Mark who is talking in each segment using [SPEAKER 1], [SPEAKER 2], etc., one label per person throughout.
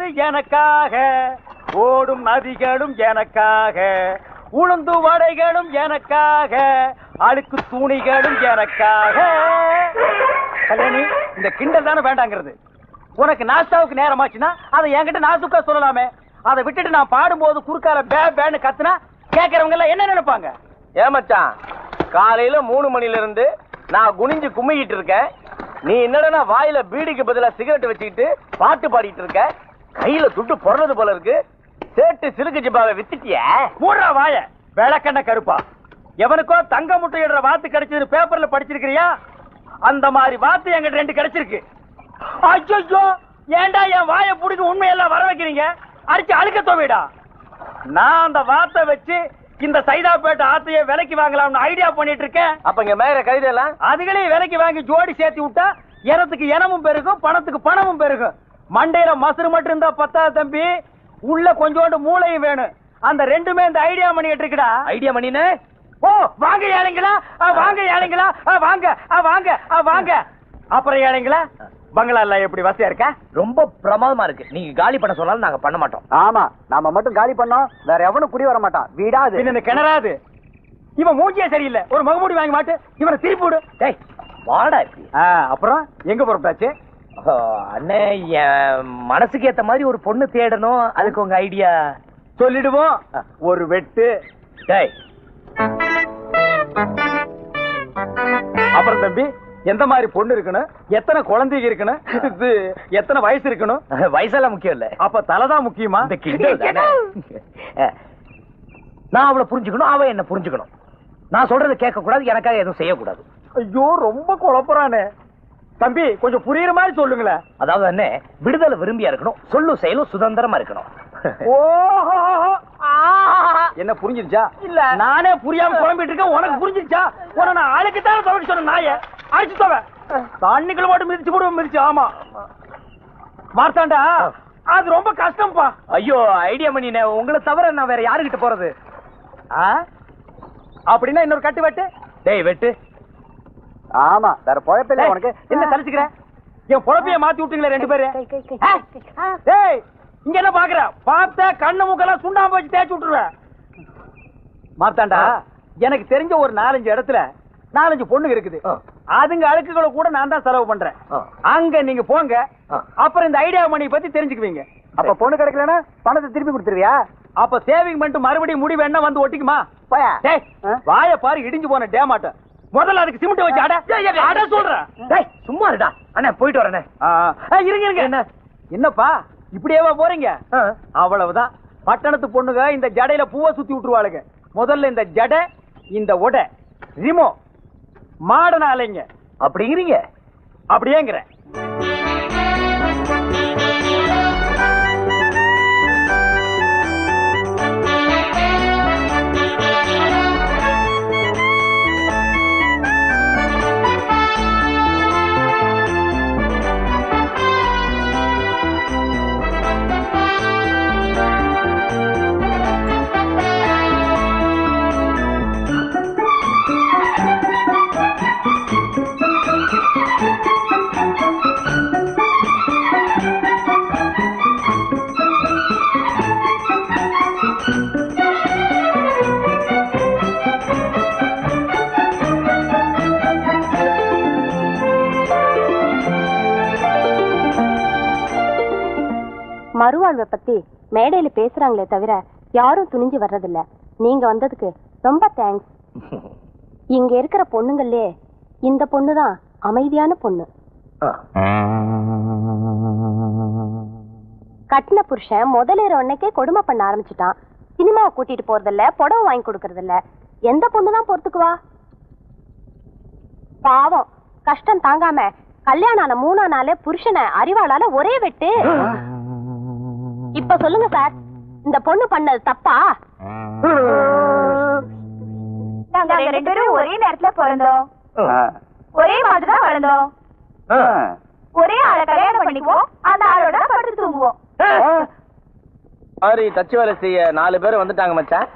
[SPEAKER 1] வாழ்வது எனக்காக, ஓடும் நதிகளும் எனக்காக, உளுந்து வடைகளும் எனக்காக, அழுக்கு துணிகளும் எனக்காக. கல்யாணி, இந்த கிண்டல் தானே வேண்டாங்கிறது. உனக்கு நாஸ்தாவுக்கு நேரமாச்சுன்னா அதை என்கிட்ட நாசுக்கா சொல்லலாமே. அதை விட்டுட்டு நான் பாடும்போது குறுக்கால பே பேன்னு கத்துனா கேட்கறவங்க எல்லாம் என்ன நினைப்பாங்க?
[SPEAKER 2] ஏமாச்சான், காலையில 3 மணில இருந்து நான் குனிஞ்சு கும்மிக்கிட்டு இருக்கேன். நீ என்னடா வாயில பீடிக்கு பதிலா சிகரெட் வச்சுக்கிட்டு பாட்டு பாடிட்டு இருக்க. கையில துட்டு பொறது போல இருக்கு. சேட்டு சிலுக்கு ஜிப்பாவை வித்துட்டிய.
[SPEAKER 1] மூடுறா வாய விளக்கண்ண கருப்பா. எவனுக்கோ தங்க முட்டையிடுற வாத்து கிடைச்சது பேப்பர்ல படிச்சிருக்கிறியா? அந்த மாதிரி வாத்து எங்கிட்ட 2 கிடைச்சிருக்கு. ஐயோ, ஏண்டா என் வாயை புடிக்க உண்மையெல்லாம் வர வைக்கிறீங்க? அடிச்சு அழுக்க தோவிடா. நான் அந்த வாத்தை வச்சு இந்த சைதாப்பேட்டை ஆத்தைய விலைக்கு வாங்கலாம்னு ஐடியா பண்ணிட்டு இருக்கேன்.
[SPEAKER 2] அப்ப இங்க மேல கைதெல்லாம்
[SPEAKER 1] அதுகளே விலைக்கு வாங்கி ஜோடி சேர்த்து விட்டா இனத்துக்கு இனமும் பெருகும், பணத்துக்கு பணமும் பெருகும். மண்டையில மசுறு மட்டும் இருந்தா பத்தாது தம்பி, உள்ள கொஞ்சோண்டு மூளையும் வேணும். அந்த ரெண்டுமே இந்த ஐடியா பண்ணிட்டு இருக்குடா.
[SPEAKER 2] ஐடியா பண்ணினே.
[SPEAKER 1] ஓ வாங்க ஏழைங்களா, வாங்க ஏழைங்களா, வாங்க வாங்க வாங்க. அப்புறம் ஏழைங்களா, பங்களா எல்லாம் எப்படி வசதியா இருக்கா?
[SPEAKER 2] ரொம்ப பிரமாதமா இருக்கு. நீங்க காலி பண்ண சொன்னாலும் நாங்க பண்ண மாட்டோம்.
[SPEAKER 3] ஆமா, நாம மட்டும் காலி பண்ணோம், வேற எவனும் குடி வர மாட்டான். வீடாது
[SPEAKER 1] இந்த கிணறாது. இவன் மூஞ்சியே சரியில்லை. ஒரு மகமூடி வாங்கி மாட்டு, இவனை திருப்பி விடு.
[SPEAKER 2] டேய் வாடா இப்படி.
[SPEAKER 1] அப்புறம் எங்க புறப்பட்டாச்சு?
[SPEAKER 2] அண்ணே, என் மனசுக்கு ஏத்த மாதிரி ஒரு பொண்ணு தேடணும். அதுக்கு உங்க ஐடியா
[SPEAKER 1] சொல்லிடுவோம். ஒரு வெட்டு.
[SPEAKER 2] டேய்
[SPEAKER 1] அப்புறம் தம்பி, எந்த மாதிரி பொண்ணு இருக்கணும், எத்தனை குழந்தைங்க இருக்கணும், எத்தனை வயசு இருக்கணும்?
[SPEAKER 2] வயசெல்லாம் முக்கியம் இல்ல.
[SPEAKER 1] அப்ப தலைதான் முக்கியமா?
[SPEAKER 2] இந்த கிண்டல் தானே. நான் அவளை புரிஞ்சுக்கணும், அவ என்ன புரிஞ்சுக்கணும். நான் சொல்றதை கேட்க கூடாது, எனக்காக எதுவும் செய்யக்கூடாது.
[SPEAKER 1] ஐயோ, ரொம்ப குழப்பறானே. தம்பி கொஞ்சம் புரியுற மாதிரி சொல்லுங்களேன்.
[SPEAKER 2] அதாவது என்ன, விடுதலை விரும்பியா இருக்கணும், சொல்லும் செயலும் சுதந்திரமா இருக்கணும்.
[SPEAKER 1] ஓஹோ, என்ன புரிஞ்சிருச்சா? இல்ல நானே புரியாம குழம்பிட்டு இருக்கேன். உனக்கு புரிஞ்சிருச்சா? உன நான் ஆளுக்குத்தான் துவைக்க சொன்ன நாய அடிச்சு தோவ தண்ணிக்குள்ள மட்டும் மிதிச்சு போடுவோம். மிதிச்சு ஆமா மார்த்தாண்டா, அது ரொம்ப கஷ்டம்ப்பா.
[SPEAKER 2] ஐயோ ஐடியா பண்ணினே, உங்களை தவிர நான் வேற யாருகிட்ட போறது?
[SPEAKER 1] அப்படின்னா இன்னொரு கட்டு வெட்டு.
[SPEAKER 2] டேய் வெட்டு.
[SPEAKER 3] ஆமா, வேற பொழப்பில்லை உனக்கு.
[SPEAKER 1] என்ன தலிச்சுக்கிற? என் பொழப்பைய மாத்தி விட்டீங்களே 2 பேரு. டேய் இங்க என்ன பாக்குற? பார்த்த கண்ணு மூக்கெல்லாம் சுண்ணாம்பு வச்சு தேய்ச்சி விட்டுருவேன். மார்த்தாண்டா, எனக்கு தெரிஞ்ச ஒரு 4-5 இடத்துல 4-5 பொண்ணுங்க இருக்குது. அதுங்க அழுக்குகளை கூட நான் தான் செலவு பண்றேன். அங்க நீங்க போங்க, அப்புறம் இந்த ஐடியா மணி பத்தி தெரிஞ்சுக்குவீங்க.
[SPEAKER 3] அப்ப பொண்ணு கிடைக்கலன்னா பணத்தை திருப்பி கொடுத்துருவியா?
[SPEAKER 1] அப்ப சேவிங் பண்ணிட்டு மறுபடியும் முடிவு என்ன வந்து ஒட்டிக்குமா? வாய பாரு, இடிஞ்சு போன டேமாட்ட. முதல்ல அதுக்கு சிமெண்ட் வச்சு அட சொல்றேன்.
[SPEAKER 2] டேய் சும்மா இருடா. அண்ணா போயிட்டு வரேனே.
[SPEAKER 1] இருங்க இருங்க. என்ன என்னப்பா இப்படியேவா போறீங்க? அவ்வளவுதான். பட்டணத்து பொண்ணுங்க இந்த ஜடையில பூவை சுத்தி விட்டுருவாளுங்க. முதல்ல இந்த ஜடை, இந்த உடை ரிமோ மாடன அலைங்க.
[SPEAKER 2] அப்படிங்கிறீங்க?
[SPEAKER 1] அப்படியேங்கிற.
[SPEAKER 4] மறுவாழ்வை பத்தி மேடையில பேசுறாங்களே தவிர யாரும் துணிஞ்சு வர்றதில்ல. நீங்க வந்ததுக்கு ரொம்ப தேங்க்ஸ். இங்க இருக்கிற பொண்ணுங்களே இந்த பொண்ணுதான் அமைதியான பொண்ணு. கட்டின புருஷன் முதலேற உடனே கொடுமை பண்ண ஆரம்பிச்சுட்டான். சினிமாவை கூட்டிட்டு போறதில்ல, புடவை வாங்கி கொடுக்கறதில்ல. எந்த பொண்ணுதான் பொறுத்துக்குவா? பாவம் கஷ்டம் தாங்காம கல்யாணம் ஆன 3ஆம் நாளே புருஷனை அறிவாளால ஒரே வெட்டு. இப்ப சொல்லுங்க சார், இந்த பொண்ணு பண்ணது தப்பா?
[SPEAKER 5] நாங்க 2 பேரும் ஒரே நேரத்துல பிறந்தோம், ஒரே மாதிரிதான் வளர்ந்தோம், ஒரே ஆளை கல்யாணம் பண்ணிக்குவோம், அந்த ஆளோட படுத்து தூங்குவோம்.
[SPEAKER 2] மாதிரி தச்சு வேலை செய்ய 4 பேர் வந்துட்டாங்க மச்சான்.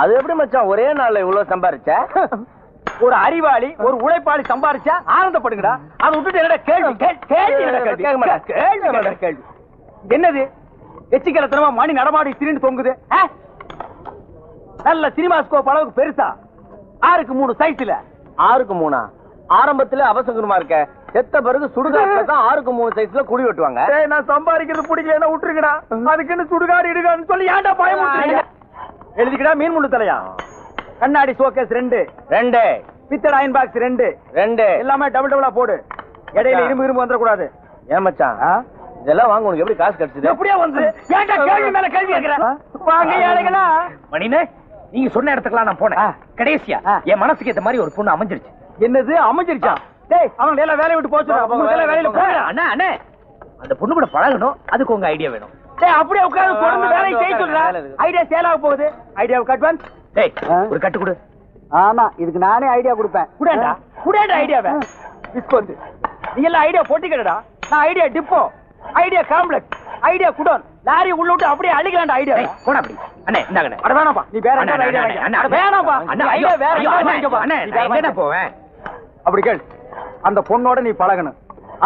[SPEAKER 2] அது எப்படி மச்சான் ஒரே நாள்ல இவ்வளவு சம்பாரிச்ச?
[SPEAKER 1] ஒரு அறிவாளி ஒரு உழைப்பாளி சம்பாரிச்சா ஆனந்தப்படுங்கடா. அதை விட்டுட்டு என்னடா கேள்வி கேள்வி கேள்வி என்னது? எச்சிக்கலத்தனமா மணி நடமாடி திரிந்து தொங்குது. நல்ல சினிமா ஸ்கோப் அளவுக்கு பெருசா 6க்கு 3 சைஸ்ல.
[SPEAKER 2] 6க்கு 3 ஆரம்பத்துல அவசகுரமா இருக்க, செத்த பிறகு சுடுகாட்டுல தான் 6க்கு 3 சைஸ்ல குழி வெட்டுவாங்க.
[SPEAKER 1] நான் சம்பாதிக்கிறது பிடிக்கலன்னா விட்டுருக்கடா. அதுக்குன்னு சுடுகாடு இடுகான்னு சொல்லி ஏன்டா பயமுறுத்துறீங்க? எழுதிக்கடா. மீன் முள்ளு தலையா, கண்ணாடி ஷோகேஸ் 2 பித்தளை அயன் பாக்ஸ் 2 எல்லாமே டபுள் டபுளா போடு. இடையில இரும்பு வந்துட கூடாது.
[SPEAKER 2] ஏன் மச்சான் இதெல்லாம் வாங்க உனக்கு எப்படி காசு கிடைச்சது?
[SPEAKER 1] எப்படியா வந்து ஏன்டா கேள்வி மேல கேள்வி கேக்குற? வாங்க ஏழைகளா.
[SPEAKER 6] மணினே, நீங்க சொன்ன இடத்துக்குலாம் நான் போனேன். கடைசியா என் மனசுக்கு ஏத்த மாதிரி ஒரு பொண்ணு அமைஞ்சிருச்சு.
[SPEAKER 1] என்னது அமைஞ்சிருச்சா? டேய் அவங்க எல்லாம் வேலைய விட்டு போச்சு. வேலையில போறா.
[SPEAKER 6] அண்ணா அண்ணே, அந்த பொண்ணு கூட பழகணும், அதுக்கு உங்க ஐடியா வேணும்.
[SPEAKER 1] டேய் அப்படியே உட்கார்ந்து தொடர்ந்து வேலையை செய்ய சொல்றா. ஐடியா சேல் ஆக போகுது. ஐடியாவுக்கு அட்வான்ஸ்.
[SPEAKER 6] டேய் ஒரு கட்டு கொடு.
[SPEAKER 3] ஆமா, இதுக்கு நானே ஐடியா கொடுப்பேன்.
[SPEAKER 1] குடேண்டா ஐடியாவை. டிஸ்கவுண்ட். நீங்க எல்லாம் ஐடியா போட்டிக்கடா. நான் idea depot, idea complex, idea godown, lorry உள்ள விட்டு அப்படியே அழிக்கலாம்டா ஐடியா.
[SPEAKER 6] போடா அப்படி. அண்ணே இந்தாங்கண்ணே.
[SPEAKER 1] அட வேணாம்பா, நீ வேற என்ன ஐடியா வாங்க. அட வேணாம்பா,
[SPEAKER 6] அண்ணா
[SPEAKER 1] ஐடியா வேற
[SPEAKER 6] வாங்கிக்கப்பா. அண்ணே நான் எங்கடா போவேன்?
[SPEAKER 1] அப்படி கேள். அந்த பொண்ணோட நீ பழகணும்,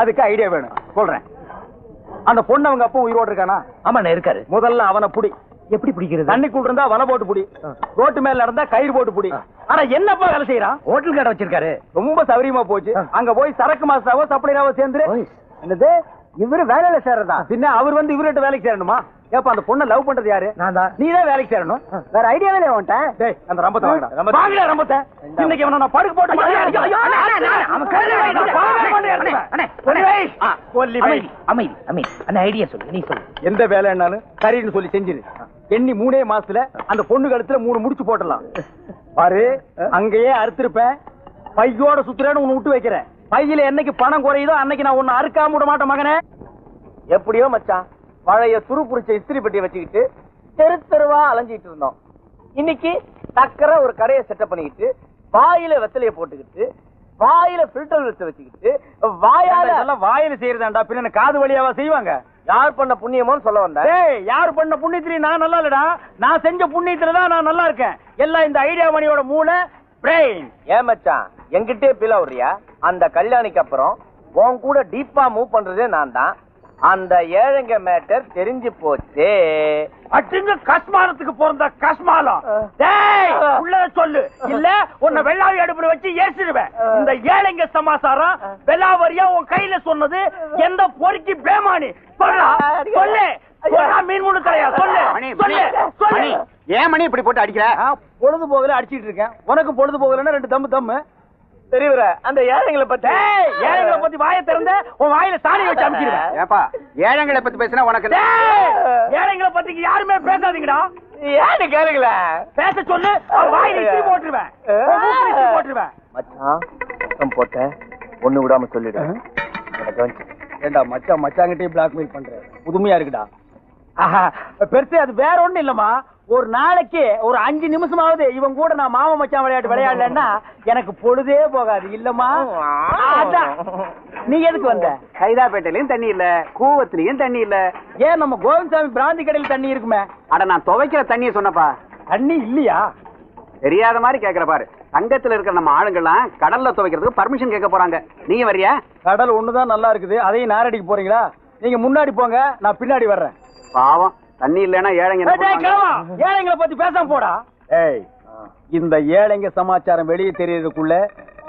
[SPEAKER 1] அதுக்கு ஐடியா வேணும். சொல்றேன். அந்த பொண்ணு அவங்க அப்பா உயிரோடு இருக்கானா?
[SPEAKER 6] ஆமாண்ணே இருக்காரு.
[SPEAKER 1] முதல்ல அவனை புடி.
[SPEAKER 6] எப்படி பிடிக்கிறது?
[SPEAKER 1] தண்ணிக்குள்ள இருந்தா வலை போட்டு புடி, ரோட்டு மேல நடந்தா கயிறு போட்டு புடி. ஆனா என்னப்பா வேலை செய்யறான்?
[SPEAKER 6] ஹோட்டல் கடை வச்சிருக்காரு.
[SPEAKER 1] ரொம்ப சௌரியமா போச்சு. அங்க போய் சரக்கு மாஸ்டராவோ சப்ளையராவோ சேர்ந்து.
[SPEAKER 3] என்னது இவரு வேலையில சேர்றதா?
[SPEAKER 1] பின்ன அவர் வந்து இவர்கிட்ட வேலைக்கு சேரணுமா? ஏப்பா அந்த பொண்ணை லவ் பண்றது யாரு?
[SPEAKER 3] நான் தான்.
[SPEAKER 1] நீ தான் வேலைக்கு சேரணும்.
[SPEAKER 3] வேற ஐடியாவே இல்ல உன்கிட்ட.
[SPEAKER 1] டேய் அந்த ரம்பத்தை வாங்கடா. வாங்கடா ரம்பத்தை. இன்னைக்கு அவனை நான் படுக்க போட்டு
[SPEAKER 6] ஐடியா சொல்லு, நீ சொல்லு.
[SPEAKER 1] எந்த வேலைன்னாலும் சரின்னு சொல்லி செஞ்சிரு. எண்ணி 3 மாசத்துல அந்த பொண்ணு கழுத்துல 3 முடிச்சு போட்டுடலாம். பாரு அங்கேயே அறுத்திருப்பேன். பையோட சுத்துறேன்னு உன்னை விட்டு வைக்கிறேன். பையில என்னைக்கு பணம் குறையுதோ அன்னைக்கு நான் உன்னை அறுக்காம விட மாட்டேன் மகனே.
[SPEAKER 2] எப்படியோ மச்சான் பழைய துரு புடிச்ச இஸ்திரி பெட்டியை வச்சுக்கிட்டு தெரு தெருவா அலைஞ்சிட்டு இருந்தோம். இன்னைக்கு டக்கரா ஒரு கடையை செட்டப் பண்ணிக்கிட்டு வாயில வெத்தலைய போட்டுக்கிட்டு வாயில ஃபில்டர் வச்சுக்கிட்டு
[SPEAKER 1] வாயில செய்யறதாண்டா. பின்ன காது வழியாவா செய்வாங்க?
[SPEAKER 2] யார் பண்ண புண்ணியமோன்னு சொல்ல வந்தேன்.
[SPEAKER 1] யார் பண்ண புண்ணியத்திலையும் நான் நல்லா இல்லடா. நான் செஞ்ச புண்ணியத்துலதான் நான் நல்லா இருக்கேன். எல்லாம் இந்த ஐடியா மணியோட மூளை பிரெயின்.
[SPEAKER 2] ஏன் மச்சான் என்கிட்டே பில விடுறியா? அந்த கல்யாணிக்கு அப்புறம் உன் கூட டீப்பா மூவ் பண்றதே நான் தான். அந்த ஏழைங்க மேட்டர் தெரிஞ்சு போச்சு.
[SPEAKER 1] அட்டுங்க கஸ்மாலத்துக்கு பிறந்த கஸ்மாலம். டேய் உள்ள சொல்லு, இல்ல உன்னை வெள்ளாவி அடுப்புல வச்சு ஏசிடுவேன். இந்த ஏழைங்க சமாசாரம் வெள்ளாவரியா உன் கையில சொன்னது எந்த பொறுக்கி பேமானி? சொல்லு சொல்லு. மீன் முழு தலையா சொல்லு சொல்லு சொல்லு.
[SPEAKER 3] ஏன் மணி இப்படி போட்டு அடிக்கிற?
[SPEAKER 1] பொழுது போகல அடிச்சிட்டு இருக்கேன். உனக்கு பொழுது போகலன்னா 2 தம்மு தம்மு.
[SPEAKER 2] தெரியுற அந்த ஏழைங்களை பத்தி
[SPEAKER 1] ஏழைங்களை பத்தி வாயை திறந்த உன் வாயில சாணி வச்சு அனுப்பிடுவேன்.
[SPEAKER 3] ஏப்பா ஏழைங்களை பத்தி பேசினா உனக்கு
[SPEAKER 1] ஏழைங்களை பத்தி யாருமே பேசாதீங்கடா.
[SPEAKER 2] ஏன்னு கேளுங்கள
[SPEAKER 1] பேச சொல்லு. வாயில இஸ்திரி போட்டுருவேன். போட்டுருவேன்.
[SPEAKER 2] மச்சான் சத்தம் போட்ட ஒண்ணு விடாம சொல்லிடு.
[SPEAKER 1] ஏண்டா மச்சான் மச்சாங்கிட்டே பிளாக்மெயில் பண்ற? புதுமையா இருக்குடா. பெருசு அது வேற ஒண்ணும் இல்லம்மா. ஒரு நாளைக்கு ஒரு 5 நிமிஷமாவது இவன் கூட நான் மாமா மச்சான் விளையாட்டு விளையாடலன்னா எனக்கு பொழுதே போகாது இல்லம்மா. நீ எதுக்கு வந்த?
[SPEAKER 3] கைதாப்பேட்டையிலயும் தண்ணி இல்ல, கூவத்திலயும் தண்ணி இல்ல.
[SPEAKER 1] ஏன் நம்ம கோவிந்தசாமி பிராந்தி கடையில் தண்ணி இருக்குமே?
[SPEAKER 3] அட நான் துவைக்கிற தண்ணியை சொன்னப்பா.
[SPEAKER 1] தண்ணி இல்லையா?
[SPEAKER 3] தெரியாத மாதிரி கேக்குற பாரு. சங்கத்துல இருக்கிற நம்ம ஆளுங்கெல்லாம் கடல்ல துவைக்கிறதுக்கு பர்மிஷன் கேட்க போறாங்க. நீங்க வரியா?
[SPEAKER 1] கடல் ஒண்ணுதான் நல்லா இருக்குது, அதையும் நாரடிக்க போறீங்களா? நீங்க முன்னாடி போங்க, நான் பின்னாடி வர்றேன்.
[SPEAKER 3] பாவம் தண்ணி இல்லன்னா ஏழைங்க
[SPEAKER 1] ஏழைங்களை பத்தி பேசாம போடா. ஏய் இந்த ஏழைங்க சமாச்சாரம் வெளியே தெரியறதுக்குள்ள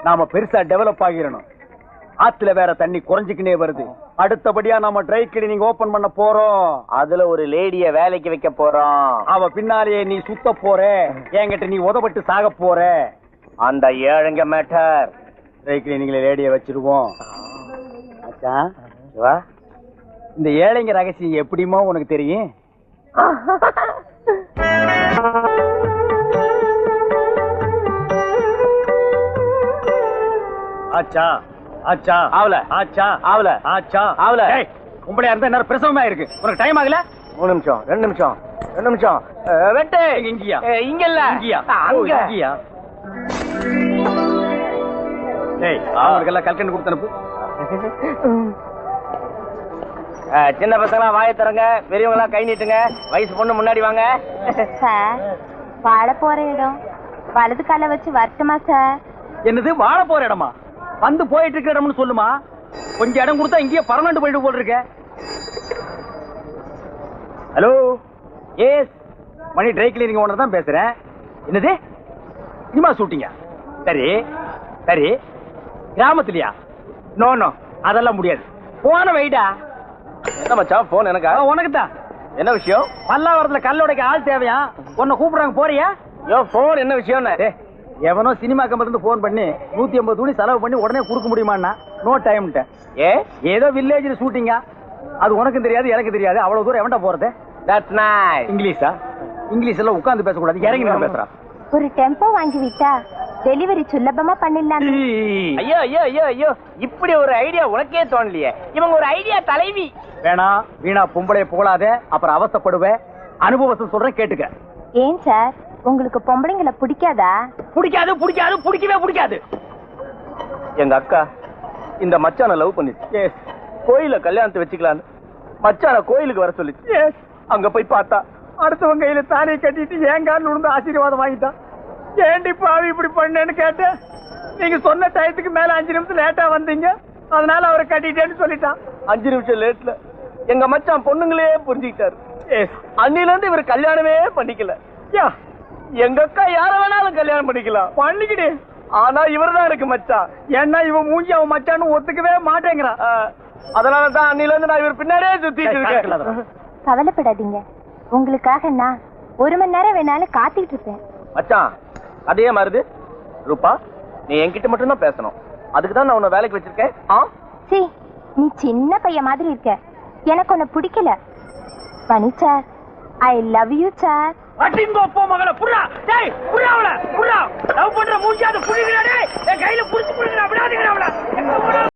[SPEAKER 1] நாம பெருசா டெவலப் ஆகிரணும். ஆத்துல வேற தண்ணி குறைஞ்சுக்கினே வருது. அடுத்தபடியா நாம ட்ரை கிளீனிங் ஓபன் பண்ண போறோம்.
[SPEAKER 2] அதுல ஒரு லேடிய வேலைக்கு வைக்க போறோம்.
[SPEAKER 1] அவ பின்னாலேயே நீ சுத்த போற. என்கிட்ட நீ உதப்பட்டு சாக போற.
[SPEAKER 2] அந்த ஏழைங்க மேட்டர்
[SPEAKER 1] ட்ரை கிளீனிங்ல லேடிய வச்சிருவோம். இந்த ஏழைங்க ரகசியம் எப்படிமா உனக்கு தெரியும்? ஆச்சா ஆச்சா
[SPEAKER 2] ஆவல
[SPEAKER 1] ஆச்சா
[SPEAKER 2] ஆவல
[SPEAKER 1] ஆச்சா
[SPEAKER 2] ஆவல.
[SPEAKER 1] உங்களையா இருந்தா என்ன பிரசவமா இருக்கு? உனக்கு டைம் ஆகல?
[SPEAKER 2] 3 நிமிஷம் 2 நிமிஷம் 2 நிமிஷம். வெட்டு
[SPEAKER 1] இங்கயா?
[SPEAKER 2] இங்க இல்ல
[SPEAKER 1] இங்கயா?
[SPEAKER 2] அங்க
[SPEAKER 1] இங்கயா? டேய் அவங்களுக்கு எல்லாம் கல்கண்டு கொடுத்து அனுப்பு.
[SPEAKER 2] சின்ன பசங்களா வாயை தரங்க, பெரியவங்களா கை நீட்டுங்க. வயசு பொண்ணு முன்னாடி வாங்க.
[SPEAKER 5] சார் வாழ போற இடம் வலது கால வச்சு வரட்டுமா சார்?
[SPEAKER 1] என்னது வாழ போற இடமா? வந்து போயிட்டு இருக்கிற இடம்னு சொல்லுமா. கொஞ்சம் இடம் கொடுத்தா இங்கேயே பர்மனன்ட் போயிட்டு போல் இருக்க. ஹலோ, எஸ், மணி ட்ரை கிளீனிங் ஓனர் தான் பேசுறேன். என்னது, சினிமா ஷூட்டிங்கா? சரி சரி, கிராமத்துலயா? நோ நோ, அதெல்லாம் முடியாது. போன வைடா.
[SPEAKER 2] என்ன மச்சான் போன் எனக்கா?
[SPEAKER 1] உனக்கு தான்.
[SPEAKER 2] என்ன விஷயம்?
[SPEAKER 1] பல்லாவரத்துல கல்லோடைக்கு ஆள் தேவையா? உன்னை கூப்பிடுறாங்க, போறியா?
[SPEAKER 2] யோ போன் என்ன விஷயம்?
[SPEAKER 1] எவனோ சினிமா கம்பெனில இருந்து போன் பண்ணி 150 துணி செலவு பண்ணி உடனே கொடுக்க முடியுமான்னா நோ டைம்ட்ட. ஏதோ வில்லேஜ்ல ஷூட்டிங்கா, அது உனக்கும் தெரியாது எனக்கு தெரியாது. அவ்வளவு தூரம் எவன்டா போறது?
[SPEAKER 2] That's nice.
[SPEAKER 1] இங்கிலீஷா? இங்கிலீஷ் எல்லாம் உட்கார்ந்து பேசக்கூடாது, இறங்கி நின்னு பேசுறா.
[SPEAKER 5] ஒரு டெம்போ வாங்கி விட்டா டெலிவரி சுலபமா பண்ணிடலாம்.
[SPEAKER 2] ஐயோ ஐயோ ஐயோ ஐயோ, இப்படி ஒரு ஐடியா உனக்கே தோணலையே. இவங்க ஒரு ஐடியா தலைவி.
[SPEAKER 1] வேணா வீணா பொம்பளைய புகழாத, அப்புறம் அவஸ்தைப்படுவேன். அனுபவத்தை சொல்றேன், கேட்டுக்க.
[SPEAKER 5] ஏன் சார், உங்களுக்கு பொம்பளைங்களை பிடிக்காதா?
[SPEAKER 1] பிடிக்காது பிடிக்காது பிடிக்கவே பிடிக்காது.
[SPEAKER 2] எங்க அக்கா இந்த மச்சான லவ் பண்ணிச்சு. கோயில கல்யாணத்தை வச்சுக்கலான்னு மச்சான கோயிலுக்கு வர சொல்லிச்சு. அங்க போய் பார்த்தா
[SPEAKER 1] அடுத்தவங்க கையில தாலியை கட்டிட்டு ஏங்கான்னு விழுந்து ஆசீர்வாதம் வாங்கிட்டான். ஏண்டி பாவி இப்படி பண்ணேன்னு கேட்டேன். நீங்க சொன்ன டயத்துக்கு மேல 5 நிமிஷம் லேட்டா வந்தீங்க, அதனால அவரை கட்டிட்டேன்னு சொல்லிட்டான்.
[SPEAKER 2] 5 நிமிஷம் லேட்ல எங்க மச்சான் பொண்ணுங்களே புரிஞ்சுக்கிட்டாரு. அன்னில இருந்து இவர் கல்யாணமே பண்ணிக்கல. எங்க அக்கா யார வேணாலும் கல்யாணம் பண்ணிக்கலாம்,
[SPEAKER 1] பண்ணிக்கிடு.
[SPEAKER 2] ஆனா இவர்தான் இருக்கு மச்சான்.
[SPEAKER 1] ஏன்னா இவன் மூஞ்சி அவன் மச்சான்னு ஒத்துக்கவே மாட்டேங்கிறான்.
[SPEAKER 2] அதனாலதான் அன்னில இருந்து நான் இவர் பின்னாடியே சுத்திட்டு இருக்கேன்.
[SPEAKER 5] கவலைப்படாதீங்க, உங்களுக்காக நான் 1 மணி நேரம் வேணாலும் காத்துக்கிட்டு இருப்பேன்.
[SPEAKER 2] மச்சான் அதே மாறுது. ரூபா, நீ என்கிட்ட மட்டும் தான் பேசணும். அதுக்கு தான் நான் உன்னை வேலைக்கு வச்சிருக்கேன்.
[SPEAKER 5] சீ, நீ சின்ன பையன் மாதிரி இருக்க, எனக்கு உன்னை பிடிக்கல. Mani sir, I love you sir.
[SPEAKER 1] அடிங்கோ போ மகள, புறா. டேய் புறா, அவள புறா. லவ் பண்ற மூஞ்சி அது புடிங்கடா. டேய் என் கையில புடிச்சு புடிங்கடா, விடாதீங்கடா அவள.